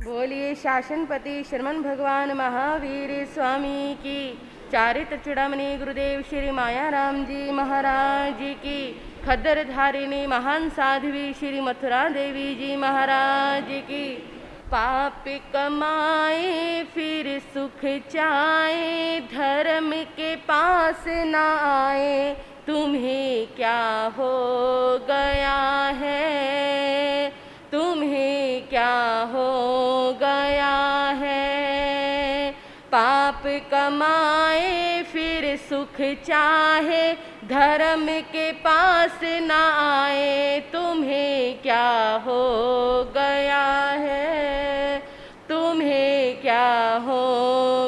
बोलिए शासनपति श्रमण भगवान महावीर स्वामी की। चारित्र चूड़ामणि गुरुदेव श्री मायाराम जी महाराज की। खद्दर धारिणी महान साध्वी श्री मथुरा देवी जी महाराज की। पाप कमाए फिर सुख चाहे, धर्म के पास न आए, तुम्हें क्या हो गया है, तुम्हें क्या हो गया है। पाप कमाए फिर सुख चाहे, धर्म के पास न आए, तुम्हें क्या हो गया है, तुम्हें क्या हो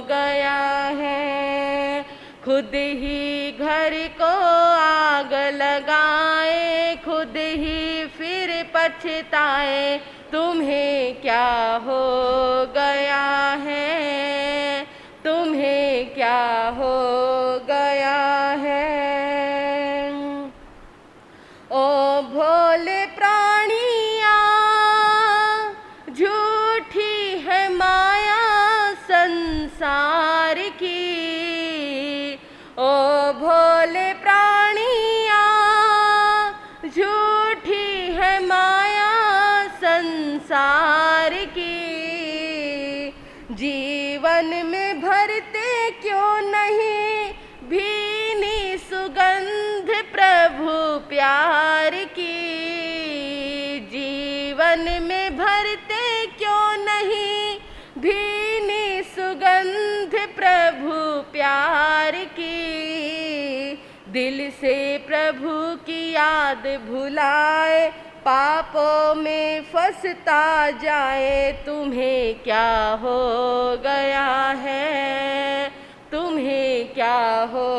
गया है। खुद ही घर को आग लगाए, खुद ही फिर पछताए, तुम्हें क्या हो गया है, तुम्हें क्या हो गया है। ओ भोले प्राणिया, झूठी है माया संसार की। ओ भोले प्राणिया, झूठी है माया संसार की। जीवन में भरते क्यों नहीं भीनी सुगंध प्रभु प्यार की। जीवन में भरते क्यों नहीं भीनी सुगंध प्रभु प्यार की। दिल से प्रभु की याद भुलाए, पापों में फंसता जाए, तुम्हें क्या हो गया है, तुम्हें क्या हो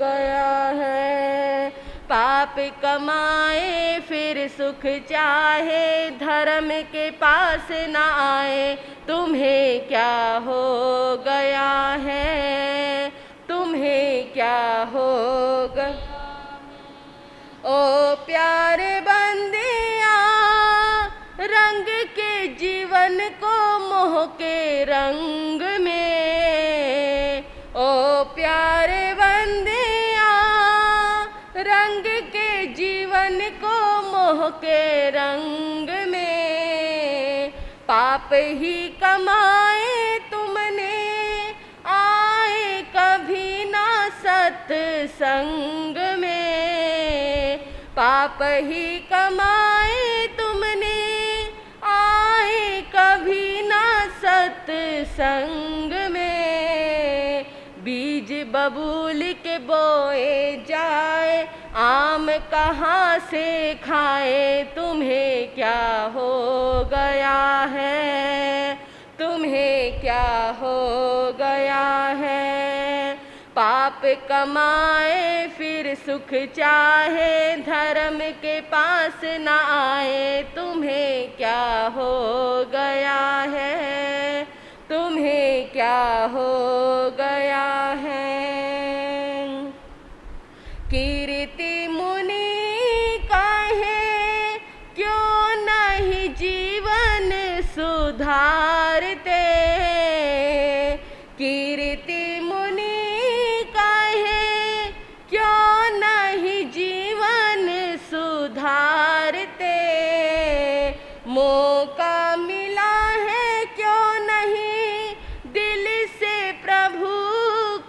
गया है। पाप कमाए फिर सुख चाहे, धर्म के पास न आए, तुम्हें क्या हो गया है, तुम्हें क्या हो गया। ओ प्यारे बंदिया, रंग के जीवन को मोह के रंग में। ओ प्यारे बंदिया, रंग के जीवन को मोह के रंग में। पाप ही कमाए तुमने, आए कभी ना सत्संग में। पाप ही कमाए तुमने, आए कभी ना सत्संग में। बीज बबूल के बोए जाए, आम कहाँ से खाए, तुम्हें क्या हो गया है, तुम्हें क्या हो गया है। पाप कमाए फिर सुख चाहे, धर्म के पास न आए, तुम्हें क्या हो गया है, तुम्हें क्या हो गया है। कीर्ति मुनि कहे क्यों नहीं जीवन सुधारते। कीर्ति मुनि कहे क्यों नहीं जीवन सुधारते। मौका मिला है क्यों नहीं दिल से प्रभु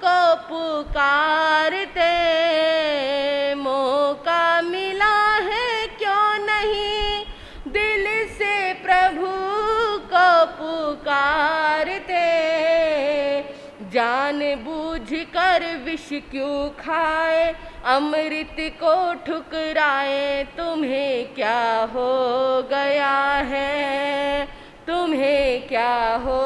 को पुकारते। मौका मिला है क्यों नहीं दिल से प्रभु को पुकारते। जान बूझ कर विष क्यों खाए, अमृत को ठुकराए, तुम्हें क्या हो गया है, तुम्हें क्या हो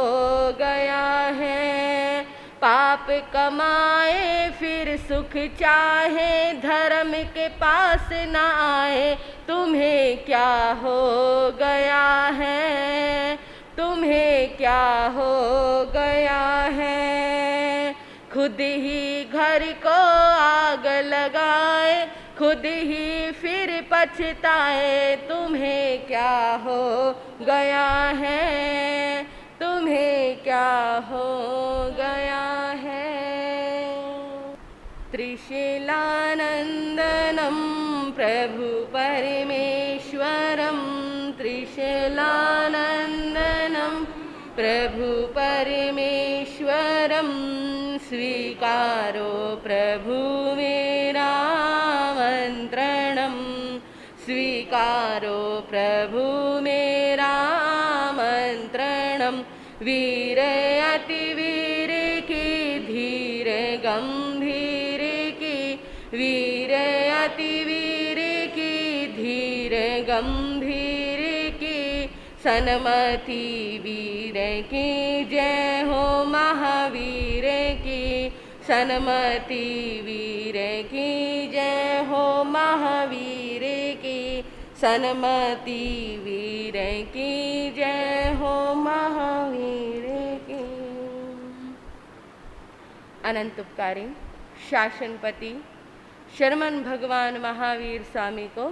गया है। पाप कमाए फिर सुख चाहे, धर्म के पास न आए, तुम्हें क्या हो गया है, तुम्हें क्या हो गया है। खुद ही घर को आग लगाए, खुद ही फिर पछताए, तुम्हें क्या हो गया है, त्रिशूलानन्दनं प्रभु परमेश्वरं स्वीकारो प्रभु मेरा आमन्त्रणं स्वीकारो प्रभु मेरा आमन्त्रणं वीर अतिवीर की धीर गंभीर की वीर अतिवीर की धीर गंभीर की सन्मति वीर की जय हो महावीर की सन्मति वीर की जय हो महावीर की सन्मति वीर की जय हो महावीर की। अनंत उपकारी शासनपति शर्मन भगवान महावीर स्वामी को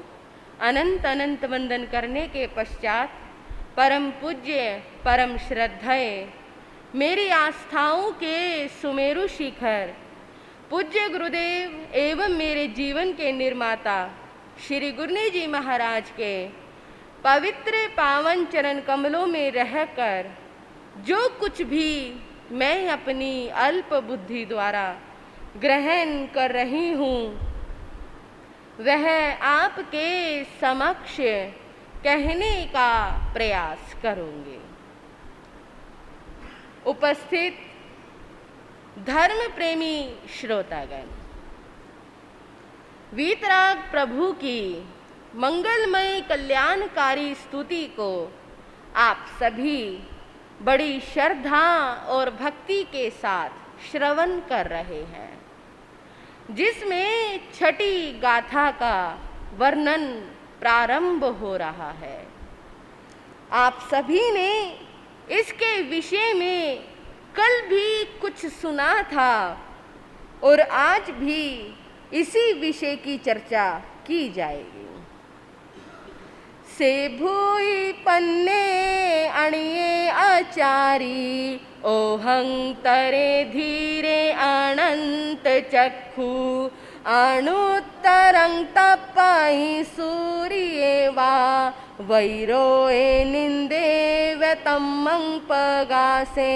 अनंत अनंत वंदन करने के पश्चात परम पूज्य परम श्रद्धेय मेरी आस्थाओं के सुमेरु शिखर पूज्य गुरुदेव एवं मेरे जीवन के निर्माता श्री गुरनी जी महाराज के पवित्र पावन चरण कमलों में रहकर जो कुछ भी मैं अपनी अल्प बुद्धि द्वारा ग्रहण कर रही हूँ वह आपके समक्ष कहने का प्रयास करूँगी। उपस्थित धर्म प्रेमी श्रोतागण, वीतराग प्रभु की मंगलमय कल्याणकारी स्तुति को आप सभी बड़ी श्रद्धा और भक्ति के साथ श्रवण कर रहे हैं, जिसमें छठी गाथा का वर्णन प्रारंभ हो रहा है। आप सभी ने इसके विषय में कल भी कुछ सुना था और आज भी इसी विषय की चर्चा की जाएगी। से भूई पन्ने अणिये आचारी ओहं तरे धीरे अनंत चक्षु अणुत्तरं तपाई सूर्ये वा वैरोए निंदेव तमं पगासे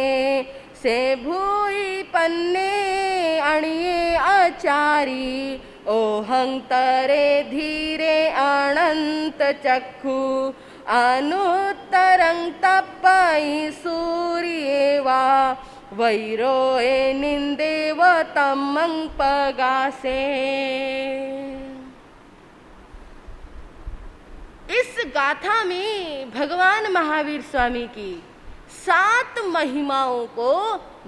से भूई पन्ने अणिये आचारी ओहं तरे धीरे अनंत चक्षु अनुत्तरं तपाई सूर्ये वा वैरोए निंदेव तमं पगासे। इस गाथा में भगवान महावीर स्वामी की 7 महिमाओं को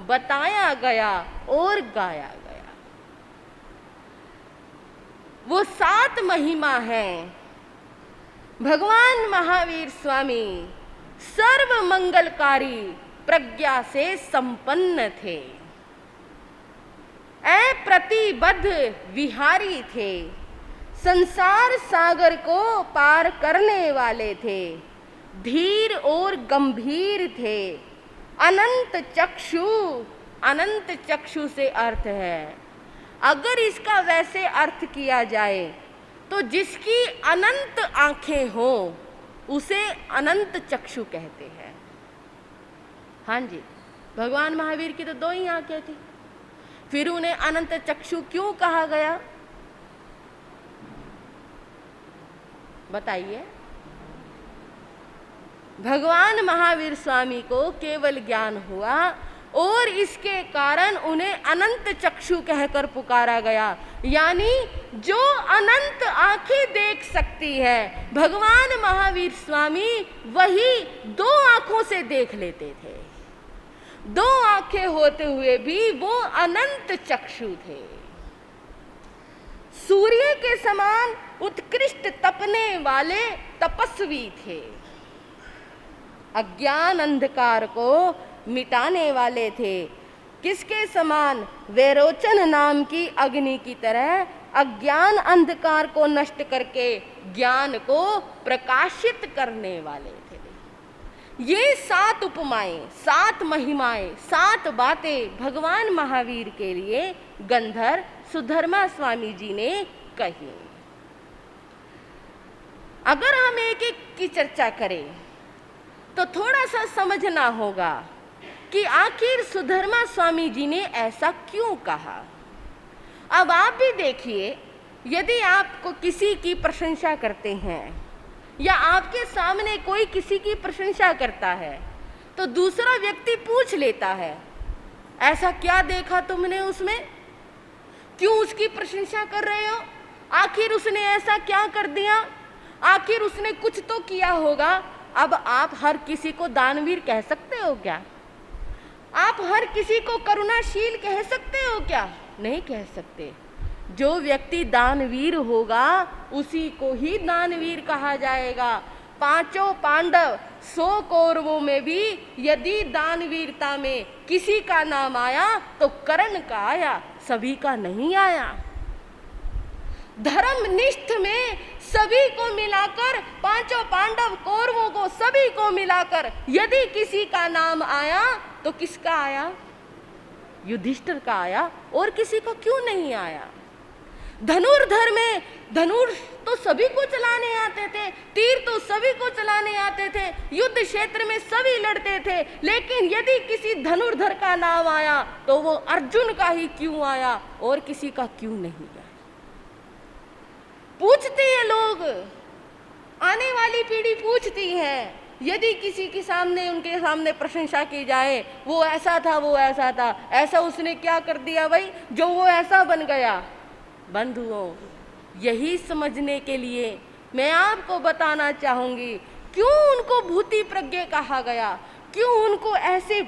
बताया गया और गाया गया। वो 7 महिमा हैं। भगवान महावीर स्वामी सर्व मंगलकारी प्रज्ञा से संपन्न थे, अप्रतिबद्ध विहारी थे, संसार सागर को पार करने वाले थे, धीर और गंभीर थे, अनंत चक्षु से अर्थ है, अगर इसका वैसे अर्थ किया जाए तो जिसकी अनंत आंखें हो उसे अनंत चक्षु कहते हैं। हाँ जी, भगवान महावीर की तो 2 ही आंखें थी, फिर उन्हें अनंत चक्षु क्यों कहा गया बताइए। भगवान महावीर स्वामी को केवल ज्ञान हुआ और इसके कारण उन्हें अनंत चक्षु कहकर पुकारा गया, यानी जो अनंत आंखें देख सकती है भगवान महावीर स्वामी वही 2 आंखों से देख लेते थे। 2 आंखें होते हुए भी वो अनंत चक्षु थे। सूर्य के समान उत्कृष्ट तपने वाले तपस्वी थे। अज्ञान अंधकार को मिटाने वाले थे। किसके समान? वैरोचन नाम की अग्नि की तरह अज्ञान अंधकार को नष्ट करके ज्ञान को प्रकाशित करने वाले थे। ये 7 उपमाएं, 7 महिमाएं, 7 बातें भगवान महावीर के लिए गंधर्व सुधर्मा स्वामी जी ने कही। अगर हम एक एक की चर्चा करें तो थोड़ा सा समझना होगा कि आखिर सुधर्मा स्वामी जी ने ऐसा क्यों कहा। अब आप भी देखिए, यदि आपको किसी की प्रशंसा करते हैं या आपके सामने कोई किसी की प्रशंसा करता है तो दूसरा व्यक्ति पूछ लेता है, ऐसा क्या देखा तुमने उसमें, क्यों उसकी प्रशंसा कर रहे हो, आखिर उसने ऐसा क्या कर दिया, आखिर उसने कुछ तो किया होगा। अब आप हर किसी को दानवीर कह सकते हो क्या? आप हर किसी को करुणाशील कह सकते हो क्या? नहीं कह सकते। जो व्यक्ति दानवीर होगा उसी को ही दानवीर कहा जाएगा। पांचों पांडव 100 कौरवों में भी यदि दानवीरता में किसी का नाम आया तो कर्ण का आया, सभी का नहीं आया। धर्मनिष्ठ में सभी को मिलाकर, पांचों पांडव कौरवों को सभी को मिलाकर यदि किसी का नाम आया तो किसका आया? युधिष्ठिर का आया, और किसी को क्यों नहीं आया? धनुर्धर में धनुष तो सभी को चलाने आते थे, तीर तो सभी को चलाने आते थे, युद्ध क्षेत्र में सभी लड़ते थे, लेकिन यदि किसी धनुर्धर का नाम आया तो वो अर्जुन का ही क्यों आया और किसी का क्यों नहीं आया? पूछते हैं लोग, आने वाली पीढ़ी पूछती है, यदि किसी के सामने, उनके सामने प्रशंसा की जाए, वो ऐसा था, वो ऐसा था, ऐसा उसने क्या कर दिया भाई जो वो ऐसा बन गया। बंधुओं, यही समझने के लिए मैं आपको बताना चाहूंगी क्यों उनको भूति प्रज्ञा कहा गया, क्यों उनको ऐसे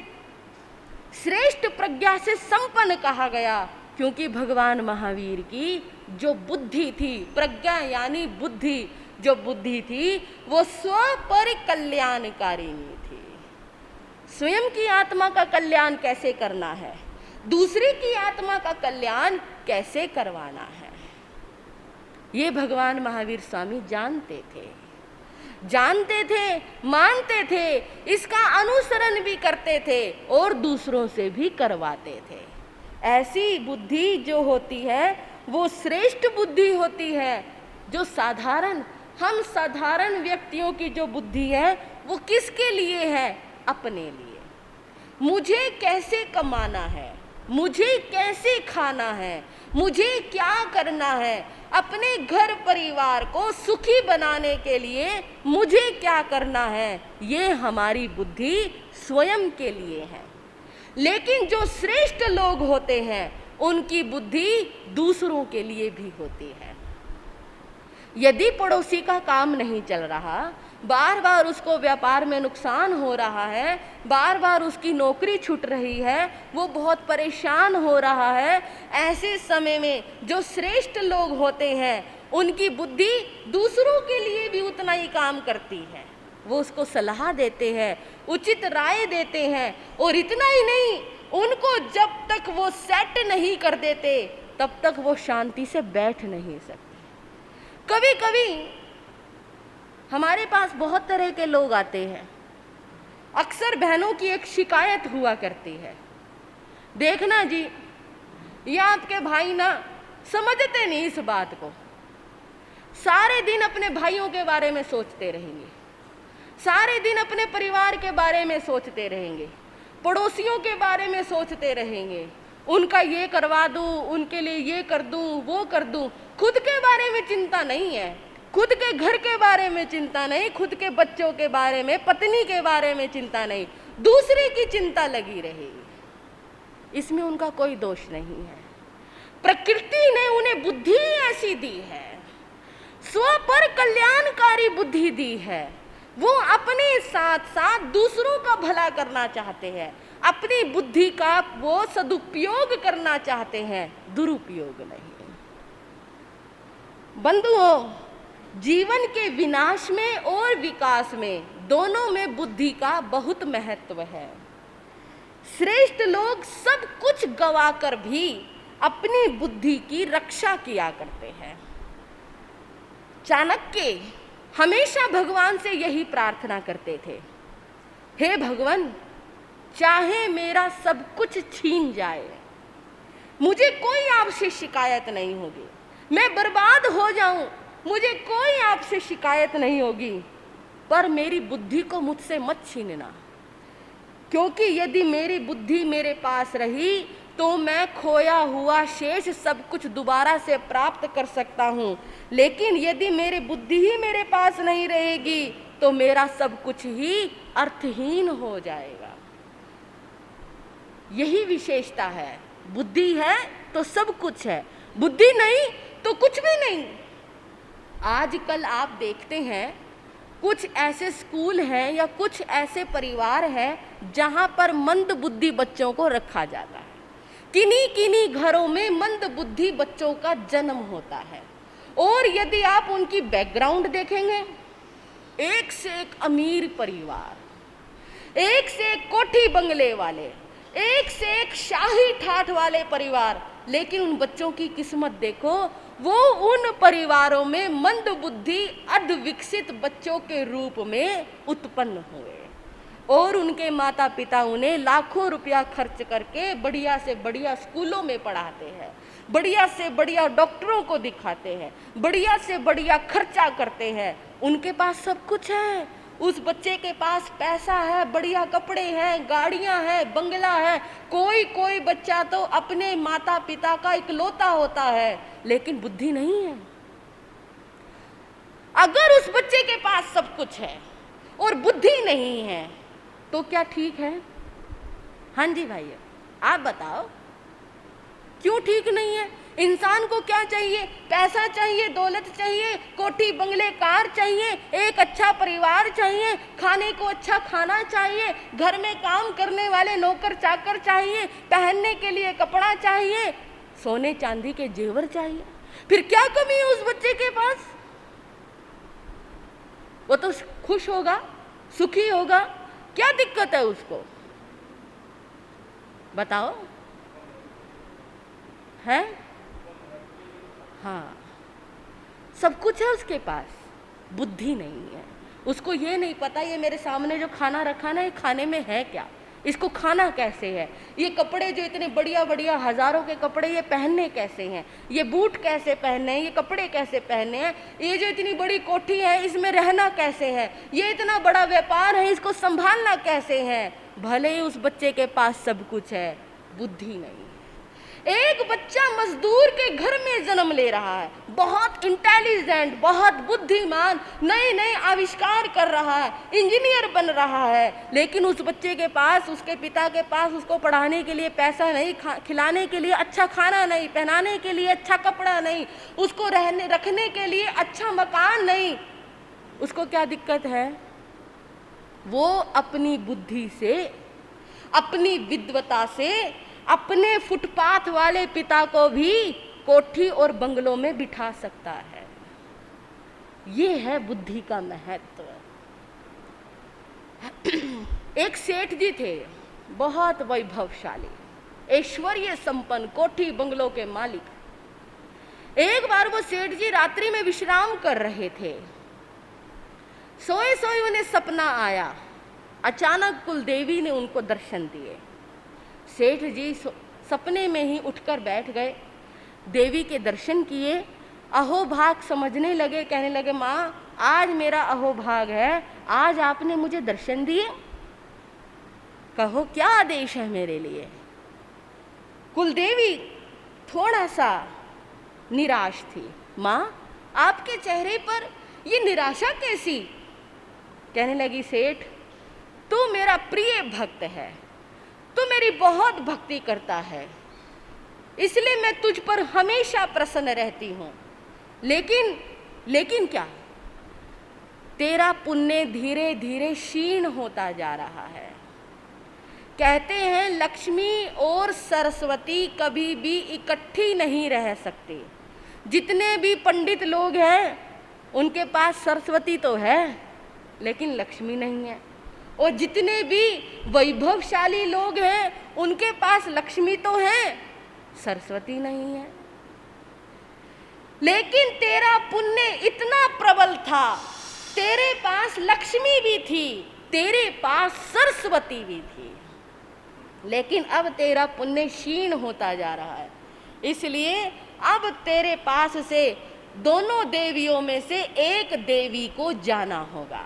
श्रेष्ठ प्रज्ञा से संपन्न कहा गया। क्योंकि भगवान महावीर की जो बुद्धि थी, प्रज्ञा यानी बुद्धि, जो बुद्धि थी वो स्वपरिकल्याणकारिणी थी। स्वयं की आत्मा का कल्याण कैसे करना है, दूसरे की आत्मा का कल्याण कैसे करवाना है, ये भगवान महावीर स्वामी जानते थे, मानते थे, इसका अनुसरण भी करते थे और दूसरों से भी करवाते थे। ऐसी बुद्धि जो होती है वो श्रेष्ठ बुद्धि होती है। जो हम साधारण व्यक्तियों की जो बुद्धि है वो किसके लिए है? अपने लिए। मुझे कैसे कमाना है, मुझे कैसे खाना है, मुझे क्या करना है, अपने घर परिवार को सुखी बनाने के लिए मुझे क्या करना है, ये हमारी बुद्धि स्वयं के लिए है। लेकिन जो श्रेष्ठ लोग होते हैं उनकी बुद्धि दूसरों के लिए भी होती है। यदि पड़ोसी का काम नहीं चल रहा, बार बार उसको व्यापार में नुकसान हो रहा है, बार बार उसकी नौकरी छूट रही है, वो बहुत परेशान हो रहा है, ऐसे समय में जो श्रेष्ठ लोग होते हैं उनकी बुद्धि दूसरों के लिए भी उतना ही काम करती है। वो उसको सलाह देते हैं, उचित राय देते हैं, और इतना ही नहीं, उनको जब तक वो सेट नहीं कर देते तब तक वो शांति से बैठ नहीं सकते। कभी कभी हमारे पास बहुत तरह के लोग आते हैं। अक्सर बहनों की एक शिकायत हुआ करती है, देखना जी ये आपके भाई ना समझते नहीं इस बात को, सारे दिन अपने भाइयों के बारे में सोचते रहेंगे, सारे दिन अपने परिवार के बारे में सोचते रहेंगे, पड़ोसियों के बारे में सोचते रहेंगे, उनका ये करवा दूं, उनके लिए ये कर दूं, वो कर दूं। खुद के बारे में चिंता नहीं है, खुद के घर के बारे में चिंता नहीं, खुद के बच्चों के बारे में, पत्नी के बारे में चिंता नहीं, दूसरे की चिंता लगी रहेगी। इसमें उनका कोई दोष नहीं है। प्रकृति ने उन्हें बुद्धि ऐसी दी है, स्व पर कल्याणकारी बुद्धि दी है। वो अपने साथ साथ दूसरों का भला करना चाहते हैं, अपनी बुद्धि का वो सदुपयोग करना चाहते हैं, दुरुपयोग नहीं। बंधुओं, जीवन के विनाश में और विकास में दोनों में बुद्धि का बहुत महत्व है। श्रेष्ठ लोग सब कुछ गवाकर भी अपनी बुद्धि की रक्षा किया करते हैं। चाणक्य हमेशा भगवान से यही प्रार्थना करते थे, हे भगवान, चाहे मेरा सब कुछ छीन जाए, मुझे कोई आपसे शिकायत नहीं होगी, मैं बर्बाद हो जाऊं, मुझे कोई आपसे शिकायत नहीं होगी, पर मेरी बुद्धि को मुझसे मत छीनना, क्योंकि यदि मेरी बुद्धि मेरे पास रही तो मैं खोया हुआ शेष सब कुछ दोबारा से प्राप्त कर सकता हूँ, लेकिन यदि मेरी बुद्धि ही मेरे पास नहीं रहेगी तो मेरा सब कुछ ही अर्थहीन हो जाएगा। यही विशेषता है। बुद्धि है तो सब कुछ है, बुद्धि नहीं तो कुछ भी नहीं। आजकल आप देखते हैं कुछ ऐसे स्कूल हैं या कुछ ऐसे परिवार हैं जहां पर मंद बुद्धि बच्चों को रखा जाता है। किन्हीं किन्हीं घरों में मंद बुद्धि बच्चों का जन्म होता है, और यदि आप उनकी बैकग्राउंड देखेंगे, एक से एक अमीर परिवार, एक से एक कोठी बंगले वाले, एक से एक शाही ठाठ वाले परिवार, लेकिन उन बच्चों की किस्मत देखो, वो उन परिवारों में मंद बुद्धि अर्ध विकसित बच्चों के रूप में उत्पन्न हुए, और उनके माता पिता उन्हें लाखों रुपया खर्च करके बढ़िया से बढ़िया स्कूलों में पढ़ाते हैं, बढ़िया से बढ़िया डॉक्टरों को दिखाते हैं, बढ़िया से बढ़िया खर्चा करते हैं। उनके पास सब कुछ है, उस बच्चे के पास पैसा है, बढ़िया कपड़े हैं, गाड़ियां हैं, बंगला है। कोई कोई बच्चा तो अपने माता पिता का इकलौता होता है, लेकिन बुद्धि नहीं है। अगर उस बच्चे के पास सब कुछ है और बुद्धि नहीं है तो क्या ठीक है? हाँ जी भाई, आप बताओ क्यों ठीक नहीं है? इंसान को क्या चाहिए? पैसा चाहिए, दौलत चाहिए, कोठी बंगले कार चाहिए, एक अच्छा परिवार चाहिए, खाने को अच्छा खाना चाहिए, घर में काम करने वाले नौकर चाकर चाहिए, पहनने के लिए कपड़ा चाहिए, सोने चांदी के जेवर चाहिए। फिर क्या कमी है उस बच्चे के पास? वो तो खुश होगा, सुखी होगा, क्या दिक्कत है उसको? बताओ, है? हाँ, सब कुछ है उसके पास, बुद्धि नहीं है। उसको ये नहीं पता ये मेरे सामने जो खाना रखा ना, ये खाने में है क्या, इसको खाना कैसे है, ये कपड़े जो इतने बढ़िया बढ़िया हजारों के कपड़े ये पहनने कैसे हैं, ये बूट कैसे पहनने हैं, ये कपड़े कैसे पहनने हैं, ये जो इतनी बड़ी कोठी है इसमें रहना कैसे है, ये इतना बड़ा व्यापार है इसको संभालना कैसे है। भले ही उस बच्चे के पास सब कुछ है, बुद्धि नहीं। एक बच्चा मजदूर के घर में जन्म ले रहा है, बहुत इंटेलिजेंट, बहुत बुद्धिमान, नए नए आविष्कार कर रहा है, इंजीनियर बन रहा है, लेकिन उस बच्चे के पास, उसके पिता के पास उसको पढ़ाने के लिए पैसा नहीं, खिलाने के लिए अच्छा खाना नहीं, पहनाने के लिए अच्छा कपड़ा नहीं, उसको रहने रखने के लिए अच्छा मकान नहीं। उसको क्या दिक्कत है? वो अपनी बुद्धि से, अपनी विद्वता से अपने फुटपाथ वाले पिता को भी कोठी और बंगलों में बिठा सकता है। ये है बुद्धि का महत्व। एक सेठ जी थे, बहुत वैभवशाली, ऐश्वर्य संपन्न, कोठी बंगलों के मालिक। एक बार वो सेठ जी रात्रि में विश्राम कर रहे थे। सोए सोए उन्हें सपना आया। अचानक कुलदेवी ने उनको दर्शन दिए। सेठ जी सपने में ही उठकर बैठ गए, देवी के दर्शन किए, अहोभाग समझने लगे, कहने लगे, माँ आज मेरा अहोभाग है, आज आपने मुझे दर्शन दिए, कहो क्या आदेश है मेरे लिए। कुलदेवी थोड़ा सा निराश थी। माँ आपके चेहरे पर ये निराशा कैसी? कहने लगी, सेठ तू मेरा प्रिय भक्त है, तू मेरी बहुत भक्ति करता है, इसलिए मैं तुझ पर हमेशा प्रसन्न रहती हूँ, लेकिन क्या, तेरा पुण्य धीरे धीरे क्षीण होता जा रहा है। कहते हैं लक्ष्मी और सरस्वती कभी भी इकट्ठी नहीं रह सकती। जितने भी पंडित लोग हैं उनके पास सरस्वती तो है लेकिन लक्ष्मी नहीं है, और जितने भी वैभवशाली लोग हैं उनके पास लक्ष्मी तो है, सरस्वती नहीं है। लेकिन तेरा पुण्य इतना प्रबल था, तेरे पास लक्ष्मी भी थी, तेरे पास सरस्वती भी थी, लेकिन अब तेरा पुण्य क्षीण होता जा रहा है, इसलिए अब तेरे पास से दोनों देवियों में से एक देवी को जाना होगा।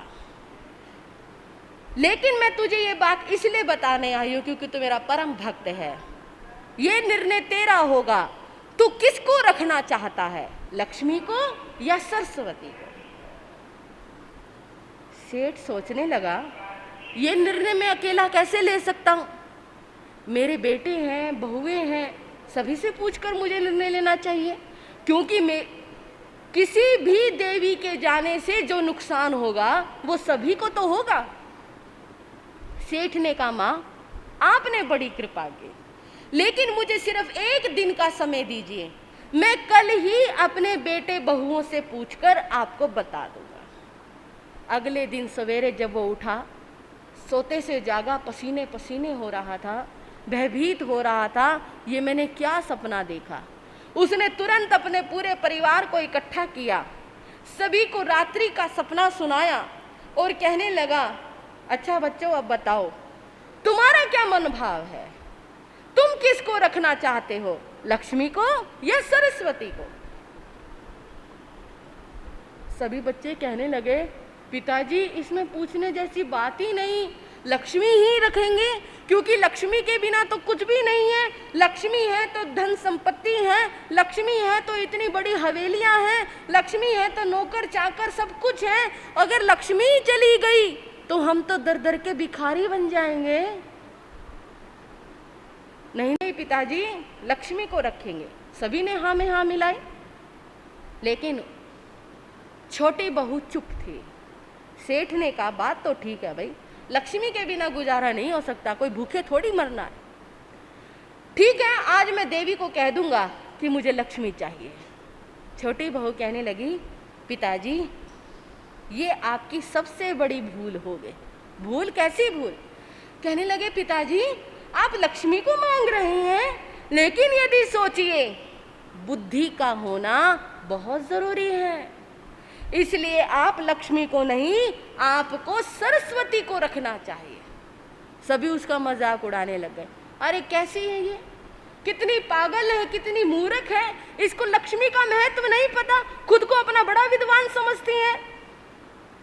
लेकिन मैं तुझे ये बात इसलिए बताने आई हूं क्योंकि तू मेरा परम भक्त है। ये निर्णय तेरा होगा, तू किसको रखना चाहता है, लक्ष्मी को या सरस्वती को। सेठ सोचने लगा, ये निर्णय मैं अकेला कैसे ले सकता हूं, मेरे बेटे हैं, बहुएं हैं, सभी से पूछकर मुझे निर्णय लेना चाहिए, क्योंकि मैं किसी भी देवी के जाने से जो नुकसान होगा वो सभी को तो होगा। सेठ ने कहा, मां आपने बड़ी कृपा की, लेकिन मुझे सिर्फ एक दिन का समय दीजिए, मैं कल ही अपने बेटे बहुओं से पूछकर आपको बता दूंगा। अगले दिन सवेरे जब वो उठा, सोते से जागा, पसीने पसीने हो रहा था, भयभीत हो रहा था, ये मैंने क्या सपना देखा। उसने तुरंत अपने पूरे परिवार को इकट्ठा किया, सभी को रात्रि का सपना सुनाया और कहने लगा, अच्छा बच्चों अब बताओ तुम्हारा क्या मनोभाव है, तुम किसको रखना चाहते हो, लक्ष्मी को या सरस्वती को। सभी बच्चे कहने लगे, पिताजी इसमें पूछने जैसी बात ही नहीं, लक्ष्मी ही रखेंगे, क्योंकि लक्ष्मी के बिना तो कुछ भी नहीं है। लक्ष्मी है तो धन संपत्ति है, लक्ष्मी है तो इतनी बड़ी हवेलियां हैं, लक्ष्मी है तो नौकर चाकर सब कुछ है। अगर लक्ष्मी चली गई तो हम तो दर दर के भिखारी बन जाएंगे। नहीं नहीं पिताजी, लक्ष्मी को रखेंगे। सभी ने हाँ में हाँ मिलाई, लेकिन छोटी बहू चुप थी। सेठ ने कहा, बात तो ठीक है भाई, लक्ष्मी के बिना गुजारा नहीं हो सकता, कोई भूखे थोड़ी मरना है। ठीक है, आज मैं देवी को कह दूंगा कि मुझे लक्ष्मी चाहिए। छोटी बहू कहने लगी, पिताजी ये आपकी सबसे बड़ी भूल हो गई। भूल? कैसी भूल? कहने लगे, पिताजी आप लक्ष्मी को मांग रहे हैं, लेकिन यदि सोचिए बुद्धि का होना बहुत जरूरी है, इसलिए आप लक्ष्मी को नहीं, आपको सरस्वती को रखना चाहिए। सभी उसका मजाक उड़ाने लग गए। अरे कैसी है ये, कितनी पागल है, कितनी मूर्ख है, इसको लक्ष्मी का महत्व नहीं पता, खुद को अपना बड़ा विद्वान समझती है।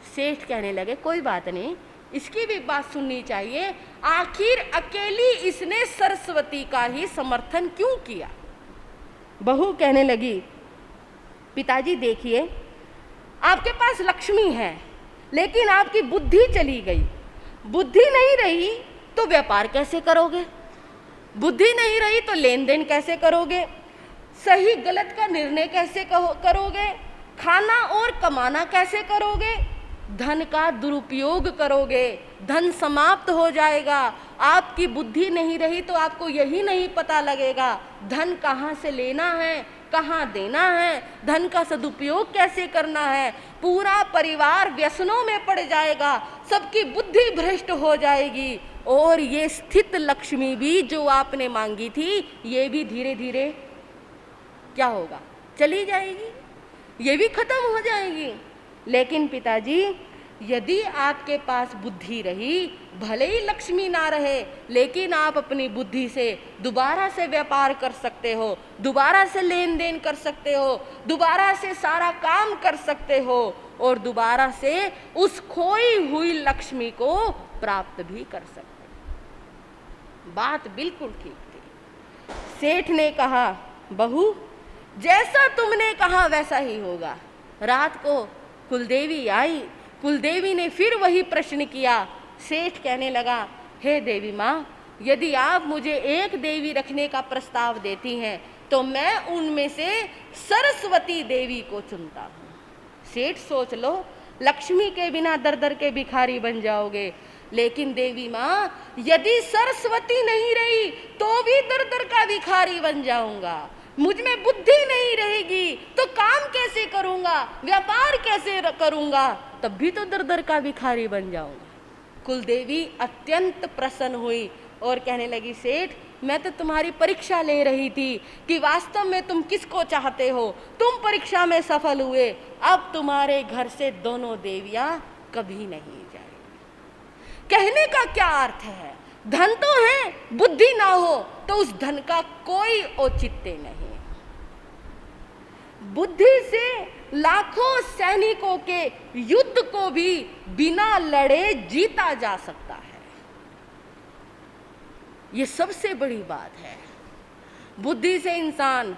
सेठ कहने लगे, कोई बात नहीं, इसकी भी बात सुननी चाहिए, आखिर अकेली इसने सरस्वती का ही समर्थन क्यों किया। बहू कहने लगी, पिताजी देखिए आपके पास लक्ष्मी है, लेकिन आपकी बुद्धि चली गई। बुद्धि नहीं रही तो व्यापार कैसे करोगे, बुद्धि नहीं रही तो लेन देन कैसे करोगे, सही गलत का निर्णय कैसे करोगे, खाना और कमाना कैसे करोगे, धन का दुरुपयोग करोगे, धन समाप्त हो जाएगा। आपकी बुद्धि नहीं रही तो आपको यही नहीं पता लगेगा धन कहाँ से लेना है, कहाँ देना है, धन का सदुपयोग कैसे करना है। पूरा परिवार व्यसनों में पड़ जाएगा, सबकी बुद्धि भ्रष्ट हो जाएगी, और ये स्थित लक्ष्मी भी जो आपने मांगी थी, ये भी धीरे धीरे क्या होगा, चली जाएगी, ये भी खत्म हो जाएगी। लेकिन पिताजी यदि आपके पास बुद्धि रही, भले ही लक्ष्मी ना रहे, लेकिन आप अपनी बुद्धि से दोबारा से व्यापार कर सकते हो, दोबारा से लेन देन कर सकते हो, दोबारा से सारा काम कर सकते हो, और दोबारा से उस खोई हुई लक्ष्मी को प्राप्त भी कर सकते हो। बात बिल्कुल ठीक थी। सेठ ने कहा, बहू जैसा तुमने कहा वैसा ही होगा। रात को कुलदेवी आई, कुलदेवी ने फिर वही प्रश्न किया। सेठ कहने लगा, हे देवी माँ, यदि आप मुझे एक देवी रखने का प्रस्ताव देती हैं तो मैं उनमें से सरस्वती देवी को चुनता हूँ। सेठ सोच लो, लक्ष्मी के बिना दर दर के भिखारी बन जाओगे, लेकिन देवी माँ यदि सरस्वती नहीं रही तो भी दर दर का भिखारी बन जाऊंगा। मुझ में बुद्धि नहीं रहेगी तो काम कैसे करूंगा, व्यापार कैसे करूंगा, तब भी तो दर दर का भिखारी बन जाऊंगा। कुलदेवी अत्यंत प्रसन्न हुई और कहने लगी, सेठ मैं तो तुम्हारी परीक्षा ले रही थी कि वास्तव में तुम किसको चाहते हो। तुम परीक्षा में सफल हुए, अब तुम्हारे घर से दोनों देवियां कभी नहीं जाएंगी। कहने का क्या अर्थ है, धन तो है, बुद्धि ना हो तो उस धन का कोई औचित्य नहीं। बुद्धि से लाखों सैनिकों के युद्ध को भी बिना लड़े जीता जा सकता है। ये सबसे बड़ी बात है। बुद्धि से इंसान,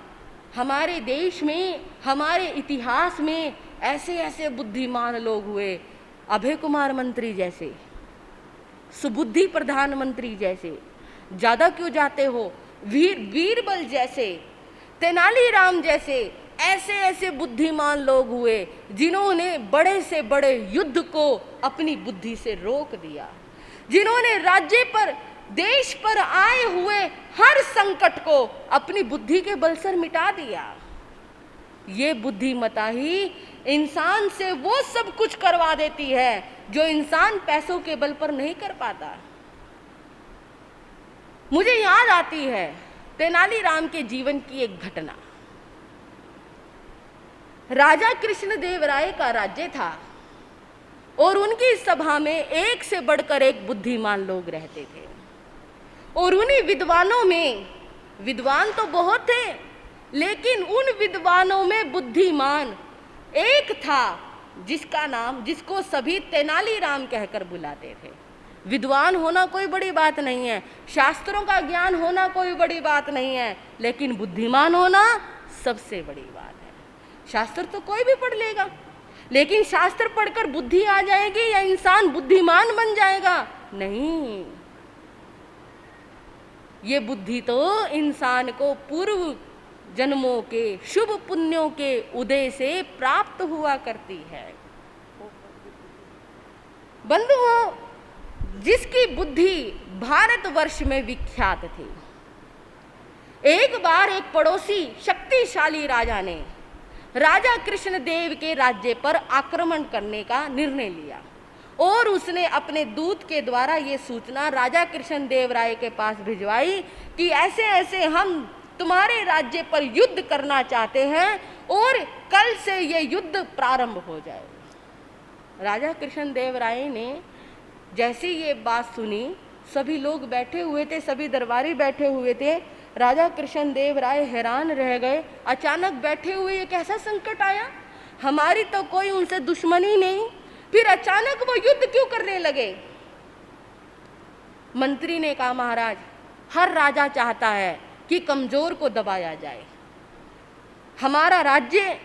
हमारे देश में, हमारे इतिहास में ऐसे ऐसे बुद्धिमान लोग हुए, अभय कुमार मंत्री जैसे, सुबुद्धि प्रधानमंत्री जैसे, ज्यादा क्यों जाते हो, बीरबल जैसे, तेनालीराम जैसे, ऐसे ऐसे बुद्धिमान लोग हुए जिन्होंने बड़े से बड़े युद्ध को अपनी बुद्धि से रोक दिया, जिन्होंने राज्य पर, देश पर आए हुए हर संकट को अपनी बुद्धि के बल से मिटा दिया। ये बुद्धिमता ही इंसान से वो सब कुछ करवा देती है जो इंसान पैसों के बल पर नहीं कर पाता। मुझे याद आती है तेनालीराम के जीवन की एक घटना। राजा कृष्णदेव राय का राज्य था और उनकी सभा में एक से बढ़कर एक बुद्धिमान लोग रहते थे, और उन्हीं विद्वानों में, विद्वान तो बहुत थे, लेकिन उन विद्वानों में बुद्धिमान एक था जिसका नाम, जिसको सभी तेनालीराम कहकर बुलाते थे। विद्वान होना कोई बड़ी बात नहीं है, शास्त्रों का ज्ञान होना कोई बड़ी बात नहीं है, लेकिन बुद्धिमान होना सबसे बड़ी बात है। शास्त्र तो कोई भी पढ़ लेगा, लेकिन शास्त्र पढ़कर बुद्धि आ जाएगी या इंसान बुद्धिमान बन जाएगा? नहीं, ये बुद्धि तो इंसान को पूर्व जन्मों के शुभ पुण्यों के उदय से प्राप्त हुआ करती है। बंधुओं, जिसकी बुद्धि भारतवर्ष में विख्यात थी, एक बार एक पड़ोसी शक्तिशाली राजा ने राजा कृष्णदेव के राज्य पर आक्रमण करने का निर्णय लिया, और उसने अपने दूत के द्वारा ये सूचना राजा कृष्णदेव राय के पास भिजवाई कि ऐसे ऐसे हम तुम्हारे राज्य पर युद्ध करना चाहते हैं और कल से ये युद्ध प्रारंभ हो जाएगा। राजा कृष्णदेव राय ने जैसे ये बात सुनी, सभी लोग बैठे हुए थे, सभी दरबारी बैठे हुए थे, राजा कृष्णदेव राय हैरान रह गए। अचानक बैठे हुए ये कैसा संकट आया, हमारी तो कोई उनसे दुश्मनी नहीं, फिर अचानक वो युद्ध क्यों करने लगे? मंत्री ने कहा, महाराज, हर राजा चाहता है कि कमजोर को दबाया जाए। हमारा राज्य,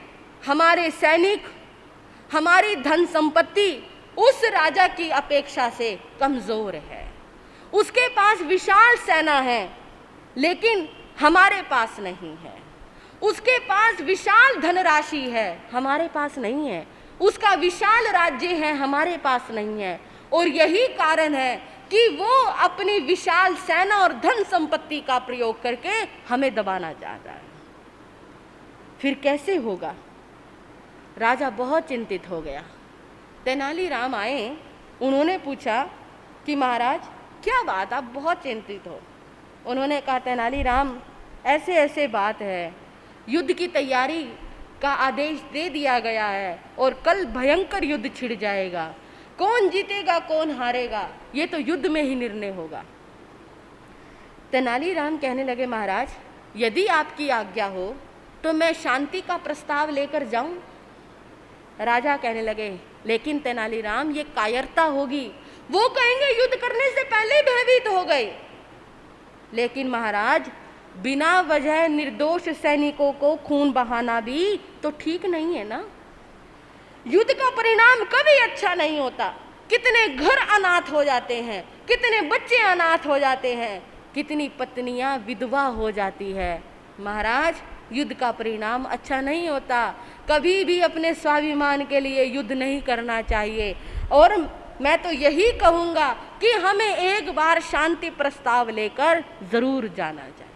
हमारे सैनिक, हमारी धन संपत्ति उस राजा की अपेक्षा से कमजोर है। उसके पास विशाल सेना है, लेकिन हमारे पास नहीं है। उसके पास विशाल धनराशि है, हमारे पास नहीं है। उसका विशाल राज्य है, हमारे पास नहीं है। और यही कारण है कि वो अपनी विशाल सेना और धन संपत्ति का प्रयोग करके हमें दबाना चाहता है। फिर कैसे होगा? राजा बहुत चिंतित हो गया। तेनालीराम आए, उन्होंने पूछा कि महाराज क्या बात, आप बहुत चिंतित हो? उन्होंने कहा, तेनालीराम, ऐसे ऐसे बात है, युद्ध की तैयारी का आदेश दे दिया गया है और कल भयंकर युद्ध छिड़ जाएगा। कौन जीतेगा कौन हारेगा ये तो युद्ध में ही निर्णय होगा। तेनालीराम कहने लगे, महाराज, यदि आपकी आज्ञा हो तो मैं शांति का प्रस्ताव लेकर जाऊं? राजा कहने लगे, लेकिन तेनालीराम, ये कायरता होगी, वो कहेंगे युद्ध करने से पहले भयभीत हो गए। लेकिन महाराज, बिना वजह निर्दोष सैनिकों को खून बहाना भी तो ठीक नहीं है ना। युद्ध का परिणाम कभी अच्छा नहीं होता। कितने घर अनाथ हो जाते हैं, कितने बच्चे अनाथ हो जाते हैं, कितनी पत्नियां विधवा हो जाती है। महाराज, युद्ध का परिणाम अच्छा नहीं होता। कभी भी अपने स्वाभिमान के लिए युद्ध नहीं करना चाहिए। और मैं तो यही कहूँगा कि हमें एक बार शांति प्रस्ताव लेकर जरूर जाना चाहिए।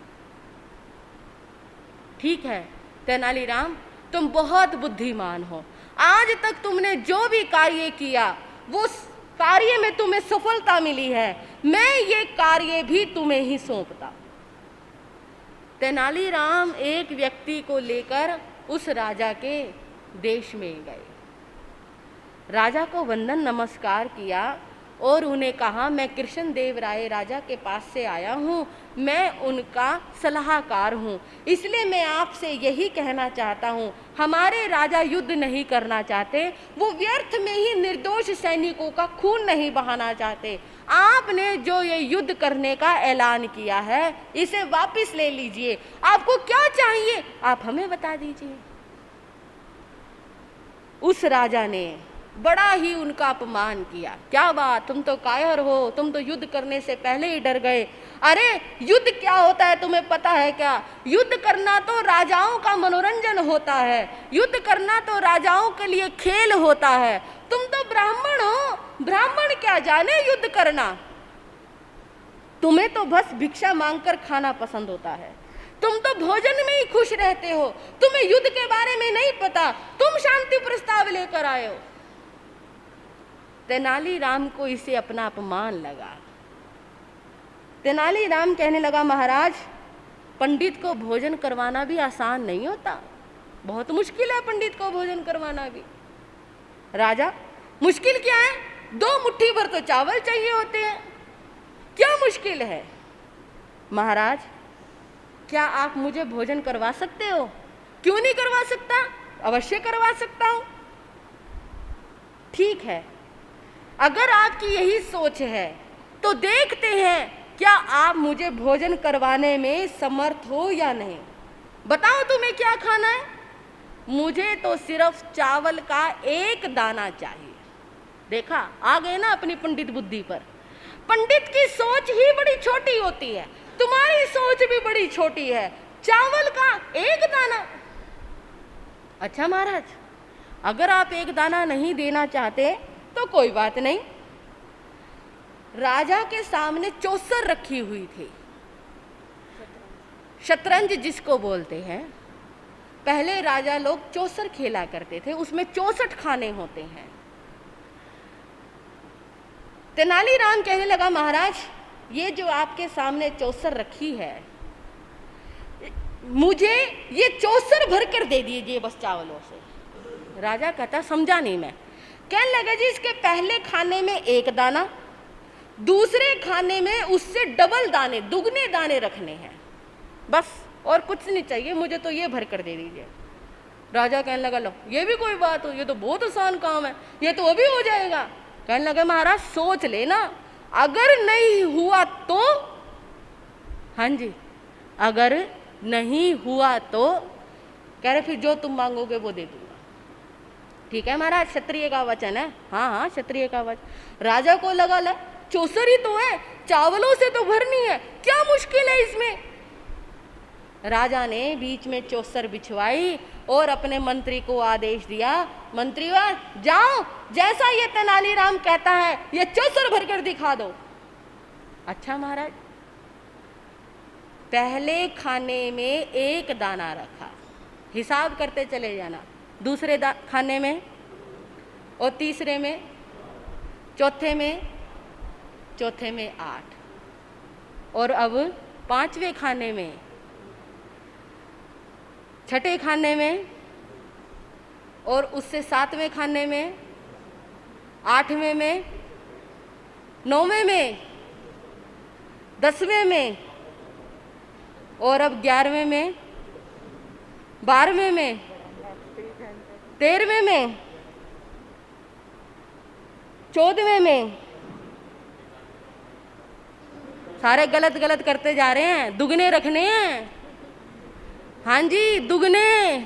ठीक है तेनालीराम, तुम बहुत बुद्धिमान हो। आज तक तुमने जो भी कार्य किया वो कार्य में तुम्हें सफलता मिली है। मैं ये कार्य भी तुम्हें ही सौंपता। तेनालीराम एक व्यक्ति को लेकर उस राजा के देश में गए। राजा को वंदन नमस्कार किया और उन्हें कहा, मैं कृष्ण देव राय राजा के पास से आया हूँ, मैं उनका सलाहकार हूँ, इसलिए मैं आपसे यही कहना चाहता हूँ, हमारे राजा युद्ध नहीं करना चाहते, वो व्यर्थ में ही निर्दोष सैनिकों का खून नहीं बहाना चाहते। आपने जो ये युद्ध करने का ऐलान किया है इसे वापस ले लीजिए। आपको क्या चाहिए आप हमें बता दीजिए। उस राजा ने बड़ा ही उनका अपमान किया। क्या बात, तुम तो कायर हो, तुम तो युद्ध करने से पहले ही डर गए। अरे युद्ध क्या होता है तुम्हें पता है क्या? युद्ध करना तो राजाओं का मनोरंजन होता है, युद्ध करना तो राजाओं के लिए खेल होता है। तुम तो ब्राह्मण हो, ब्राह्मण क्या जाने युद्ध करना। तुम्हें तो बस भिक्षा मांगकर खाना पसंद होता है, तुम तो भोजन में ही खुश रहते हो, तुम्हें युद्ध के बारे में नहीं पता, तुम शांति प्रस्ताव लेकर आए हो। तेनालीराम को इसे अपना अपमान लगा। तेनालीराम कहने लगा, महाराज पंडित को भोजन करवाना भी आसान नहीं होता, बहुत मुश्किल है पंडित को भोजन करवाना भी। राजा, मुश्किल क्या है? 2 मुट्ठी भर तो चावल चाहिए होते हैं, क्या मुश्किल है? महाराज, क्या आप मुझे भोजन करवा सकते हो? क्यों नहीं करवा सकता, अवश्य करवा सकता हूं। ठीक है, अगर आपकी यही सोच है तो देखते हैं क्या आप मुझे भोजन करवाने में समर्थ हो या नहीं। बताओ तुम्हें क्या खाना है? मुझे तो सिर्फ चावल का 1 दाना चाहिए। देखा, आ गए ना अपनी पंडित बुद्धि पर। पंडित की सोच ही बड़ी छोटी होती है, तुम्हारी सोच भी बड़ी छोटी है। चावल का 1 दाना। अच्छा महाराज, अगर आप 1 दाना नहीं देना चाहते तो कोई बात नहीं। राजा के सामने चौसर रखी हुई थी, शतरंज जिसको बोलते हैं। पहले राजा लोग चौसर खेला करते थे, उसमें 64 खाने होते हैं। तेनालीराम कहने लगा, महाराज ये जो आपके सामने चौसर रखी है, मुझे ये चौसर भर कर दे दीजिए बस चावलों से। राजा कहता, समझा नहीं मैं। कहने लगा, जी इसके पहले खाने में 1 दाना, दूसरे खाने में उससे डबल दाने, दुगने दाने रखने हैं, बस और कुछ नहीं चाहिए, मुझे तो ये भर कर दे दीजिए। राजा कहने लगा, लो ये भी कोई बात हो, ये तो बहुत आसान काम है, ये तो अभी हो जाएगा। कहने लगा, महाराज सोच लेना, अगर नहीं हुआ तो। हाँ जी, अगर नहीं हुआ तो। कह रहे, फिर जो तुम मांगोगे वो दे दूंगा। ठीक है महाराज, क्षत्रिय का वचन है। हाँ हाँ, क्षत्रिय का वचन। राजा को लगा, ले चौसर ही तो है, चावलों से तो भरनी है, क्या मुश्किल है इसमें। राजा ने बीच में चौसर बिछवाई और अपने मंत्री को आदेश दिया, मंत्रीवर जाओ, जैसा ये तेनालीराम कहता है ये चौसर भरकर दिखा दो। अच्छा महाराज। पहले खाने में 1 दाना रखा, हिसाब करते चले जाना, दूसरे खाने में और तीसरे में, चौथे में 8, और अब 5वें खाने में, 6ठे खाने में, और उससे 7वें खाने में, 8वें में, 9वें में, 10वें में, और अब 11वें में, 12वें में, 13वें में, 14वें में। सारे गलत गलत करते जा रहे हैं, दुगने रखने हैं। हाँ जी, दुगने।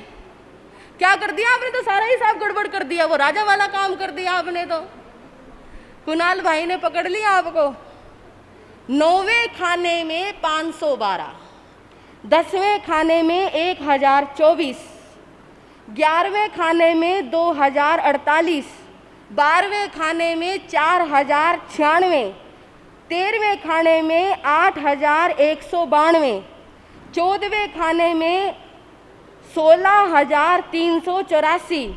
क्या कर दिया आपने? तो सारा हिसाब गड़बड़ कर दिया, वो राजा वाला काम कर दिया आपने तो। कुणाल भाई ने पकड़ लिया आपको। 9वें खाने में 512, 10वें खाने में 1024, 11वें खाने में 2048, 12वें खाने में 4096, 13वें खाने में 8192, 14वें खाने में 16384,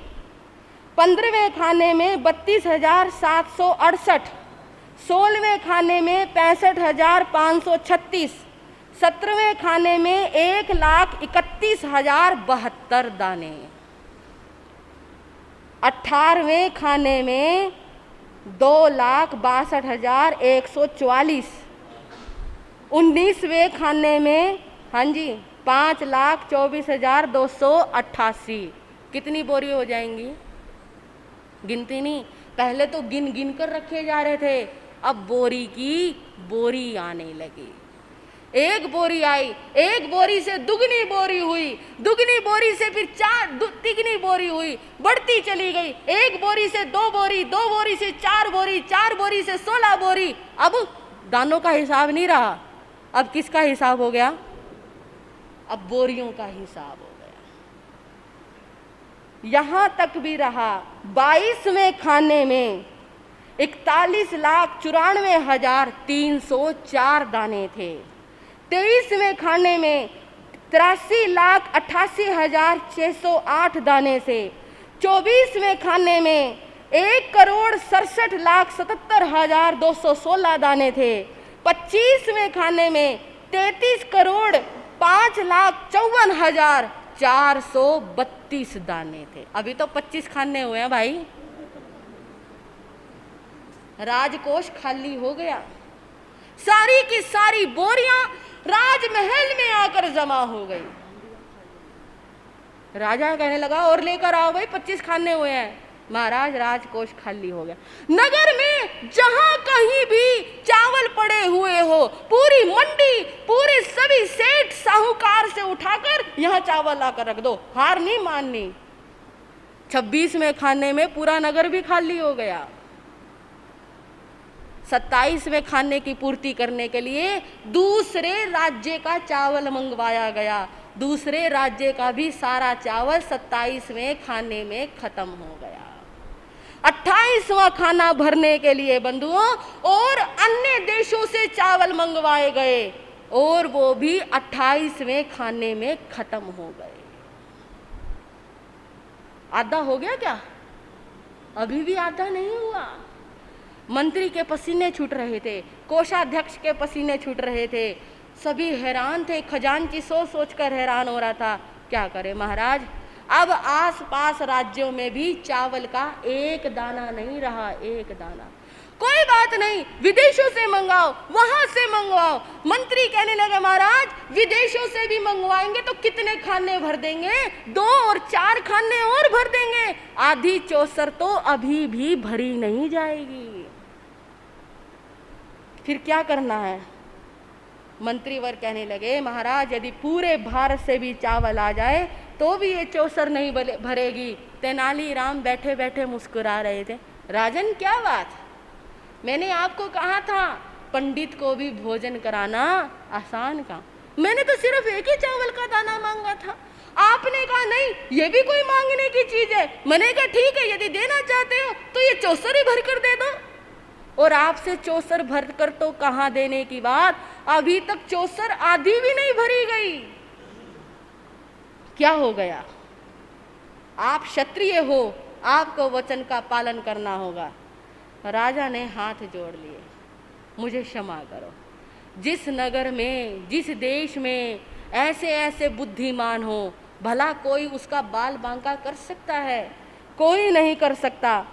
15वें खाने में 32768, 16वें खाने में 65536, 17वें खाने में 1,31,072 दाने, 18वें खाने में 2,62,144। 19वें खाने में, हाँ जी, 5,24,288। कितनी बोरी हो जाएंगी? गिनती नहीं, पहले तो गिन गिन कर रखे जा रहे थे, अब बोरी की बोरी आने लगी। एक बोरी आई, एक बोरी से दुगनी बोरी हुई, दुगनी बोरी से फिर तिगनी बोरी हुई, बढ़ती चली गई। एक बोरी से 2 बोरी, 2 बोरी से 4 बोरी, 4 बोरी से 16 बोरी। अब दानों का हिसाब नहीं रहा, अब किसका हिसाब हो गया? अब बोरियों का हिसाब हो गया। यहां तक भी रहा, 22वें खाने में 41,94,304 दाने थे। 23वें खाने में 83,88,608 दाने से। 24वें खाने में 1,67,77,216 दाने थे। 25वें खाने में 33,52,54,432 दाने थे। अभी तो 25 खाने हुए हैं भाई, राजकोष खाली हो गया। सारी की सारी बोरियां राजमहल में आकर जमा हो गई। राजा कहने लगा और लेकर आओ भाई, 25 खाने हुए हैं। महाराज राजकोष खाली हो गया। नगर में जहां कहीं भी चावल पड़े हुए हो, पूरी मंडी, पूरे सभी सेठ साहूकार से उठाकर यहां चावल लाकर रख दो, हार नहीं माननी। 26वें खाने में पूरा नगर भी खाली हो गया। 27वें खाने की पूर्ति करने के लिए दूसरे राज्य का चावल मंगवाया गया। दूसरे राज्य का भी सारा चावल 27वें खाने में खत्म हो गया। 28वां खाना भरने के लिए बंधुओं और अन्य देशों से चावल मंगवाए गए और वो भी 28वें खाने में खत्म हो गए। आधा हो गया क्या? अभी भी आधा नहीं हुआ। मंत्री के पसीने छूट रहे थे, कोषाध्यक्ष के पसीने छूट रहे थे, सभी हैरान थे। खजांची सोच सोच कर हैरान हो रहा था, क्या करे महाराज, अब आसपास राज्यों में भी चावल का एक दाना नहीं रहा, एक दाना। कोई बात नहीं, विदेशों से मंगाओ, वहां से मंगवाओ। मंत्री कहने लगे महाराज विदेशों से भी मंगवाएंगे तो कितने खाने भर देंगे? 2 और 4 खाने और भर देंगे, आधी चौसर तो अभी भी भरी नहीं जाएगी। फिर क्या करना है? मंत्रीवर कहने लगे महाराज यदि पूरे भारत से भी चावल आ जाए तो भी ये चौसर नहीं भरेगी। तेनालीराम बैठे बैठे मुस्कुरा रहे थे। राजन क्या बात, मैंने आपको कहा था पंडित को भी भोजन कराना आसान काम। मैंने तो सिर्फ एक ही चावल का दाना मांगा था, आपने कहा नहीं ये भी कोई मांगने की चीज है। मैंने कहा ठीक है, यदि देना चाहते हो तो ये चौसर ही भर कर दे दो। और आपसे चौसर भर कर तो कहाँ देने की बात, अभी तक चौसर आधी भी नहीं भरी गई। क्या हो गया? आप क्षत्रिय हो, आपको वचन का पालन करना होगा। राजा ने हाथ जोड़ लिए, मुझे क्षमा करो। जिस नगर में, जिस देश में ऐसे ऐसे बुद्धिमान हो, भला कोई उसका बाल बांका कर सकता है? कोई नहीं कर सकता।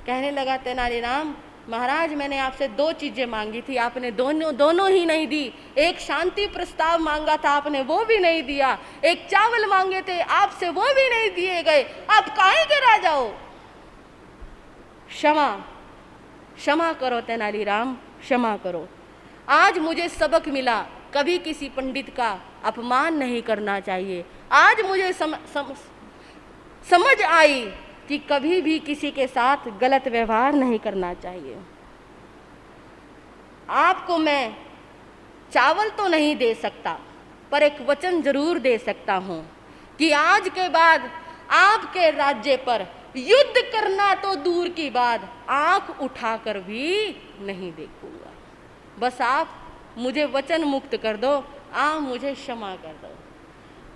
कहने लगा तेनालीराम महाराज मैंने आपसे 2 चीजें मांगी थी, आपने दोनों ही नहीं दी। एक शांति प्रस्ताव मांगा था, आपने वो भी नहीं दिया। एक चावल मांगे थे, आपसे वो भी नहीं दिए गए। आप काहे के राजा हो? क्षमा क्षमा करो तेनालीराम, क्षमा करो। आज मुझे सबक मिला, कभी किसी पंडित का अपमान नहीं करना चाहिए। आज मुझे समझ आई कि कभी भी किसी के साथ गलत व्यवहार नहीं करना चाहिए। आपको मैं चावल तो नहीं दे सकता, पर एक वचन जरूर दे सकता हूं कि आज के बाद आपके राज्य पर युद्ध करना तो दूर की बात, आंख उठाकर भी नहीं देखूंगा। बस आप मुझे वचन मुक्त कर दो, आप मुझे क्षमा कर दो।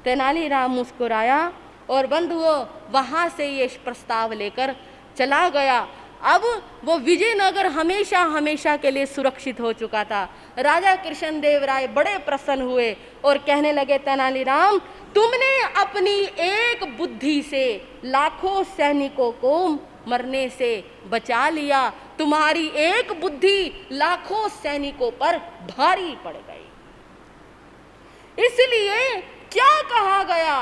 तेनालीराम मुस्कुराया और बंधुओं वहां से ये प्रस्ताव लेकर चला गया। अब वो विजयनगर हमेशा हमेशा के लिए सुरक्षित हो चुका था। राजा कृष्णदेव राय बड़े प्रसन्न हुए और कहने लगे तेनालीराम तुमने अपनी एक बुद्धि से लाखों सैनिकों को मरने से बचा लिया। तुम्हारी एक बुद्धि लाखों सैनिकों पर भारी पड़ गई। इसलिए क्या कहा गया,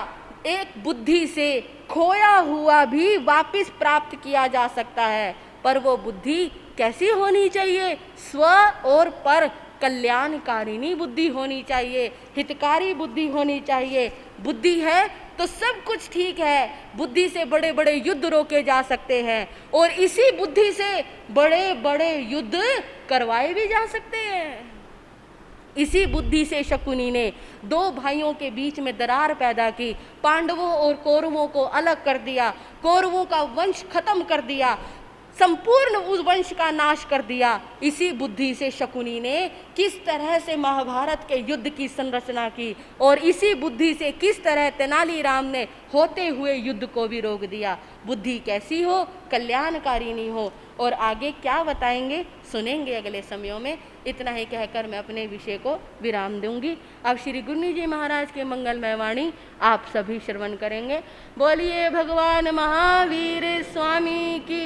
एक बुद्धि से खोया हुआ भी वापस प्राप्त किया जा सकता है, पर वो बुद्धि कैसी होनी चाहिए, स्व और पर कल्याणकारिणी बुद्धि होनी चाहिए, हितकारी बुद्धि होनी चाहिए। बुद्धि है तो सब कुछ ठीक है, बुद्धि से बड़े बड़े युद्ध रोके जा सकते हैं और इसी बुद्धि से बड़े बड़े युद्ध करवाए भी जा सकते हैं। इसी बुद्धि से शकुनी ने दो भाइयों के बीच में दरार पैदा की, पांडवों और कौरवों को अलग कर दिया, कौरवों का वंश खत्म कर दिया, संपूर्ण उस वंश का नाश कर दिया। इसी बुद्धि से शकुनी ने किस तरह से महाभारत के युद्ध की संरचना की और इसी बुद्धि से किस तरह तेनालीराम ने होते हुए युद्ध को भी रोक दिया। बुद्धि कैसी हो, कल्याणकारिणी हो। और आगे क्या बताएंगे सुनेंगे अगले समयों में। इतना ही कहकर मैं अपने विषय को विराम दूंगी। अब श्री गुरु जी महाराज के मंगलमय वाणी आप सभी श्रवण करेंगे। बोलिए भगवान महावीर स्वामी की।